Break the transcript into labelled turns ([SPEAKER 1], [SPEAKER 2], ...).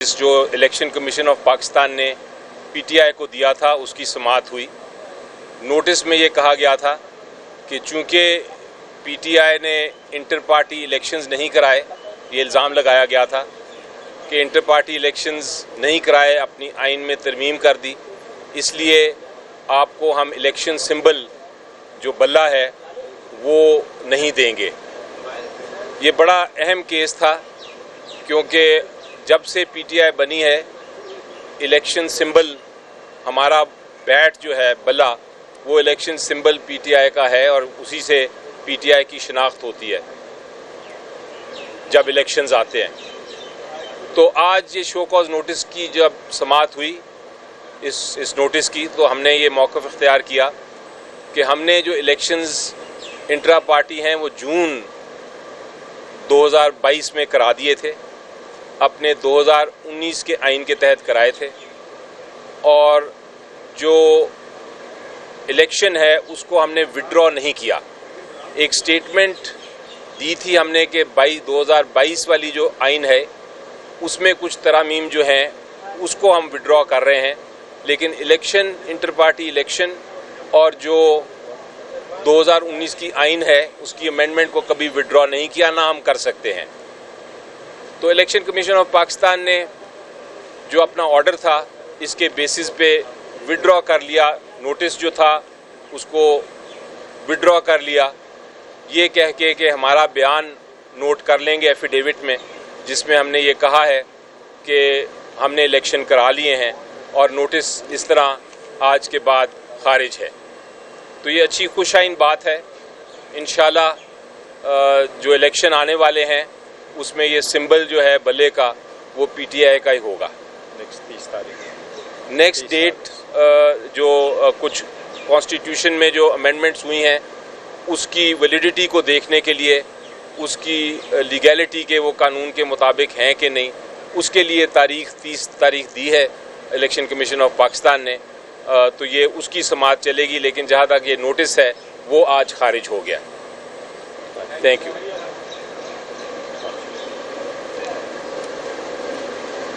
[SPEAKER 1] जो election commission of Pakistan ने PTI को दिया था उसकी समाअत हुई। नोटिस में ये कहा गया था कि चूँकि पीटीआई ने इंटर पार्टी इलेक्शंस नहीं कराए, ये इल्ज़ाम लगाया गया था कि इंटर पार्टी इलेक्शंस नहीं कराए, अपनी आइन में तरमीम कर दी, इसलिए आपको हम इलेक्शन सिंबल जो बल्ला है वो नहीं देंगे। ये बड़ा अहम केस था क्योंकि जब से पीटीआई बनी है इलेक्शन सिंबल हमारा बैट जो है बल्ला वो इलेक्शन सिंबल पीटीआई का है और उसी से पीटीआई की शिनाख्त होती है जब इलेक्शंस आते हैं। तो आज ये शो कॉज नोटिस की जब समाअत हुई इस नोटिस की, तो हमने ये मौक़िफ़ इख्तियार किया कि हमने जो इलेक्शंस इंट्रा पार्टी हैं वो जून 2022 में करा दिए थे, अपने 2019 के आइन के तहत कराए थे, और जो इलेक्शन है उसको हमने विड्रॉ नहीं किया। एक स्टेटमेंट दी थी हमने कि 2022 वाली जो आइन है उसमें कुछ तरामीम जो हैं उसको हम विड्रॉ कर रहे हैं, लेकिन इलेक्शन इंटर पार्टी इलेक्शन और जो 2019 की आइन है उसकी अमेंडमेंट को कभी विड्रॉ नहीं किया, ना हम कर सकते हैं। तो इलेक्शन कमीशन ऑफ पाकिस्तान ने जो अपना ऑर्डर था इसके बेसिस पे विड्रॉ कर लिया, नोटिस जो था उसको विड्रॉ कर लिया, ये कह के कि हमारा बयान नोट कर लेंगे एफिडेविट में, जिसमें हमने ये कहा है कि हमने इलेक्शन करा लिए हैं और नोटिस इस तरह आज के बाद खारिज है। तो ये अच्छी खुशाइन बात है। इंशाल्लाह जो इलेक्शन आने वाले हैं उसमें ये सिंबल जो है बल्ले का वो पीटीआई का ही होगा।
[SPEAKER 2] नेक्स्ट 30 तारीख
[SPEAKER 1] नेक्स्ट डेट जो कुछ कॉन्स्टिट्यूशन में जो अमेंडमेंट्स हुई हैं उसकी वैलिडिटी को देखने के लिए, उसकी लीगैलिटी के वो कानून के मुताबिक हैं कि नहीं, उसके लिए 30 तारीख दी है इलेक्शन कमीशन ऑफ पाकिस्तान ने। तो ये उसकी समाअत चलेगी, लेकिन जहाँ तक ये नोटिस है वो आज खारिज हो गया। Thank you.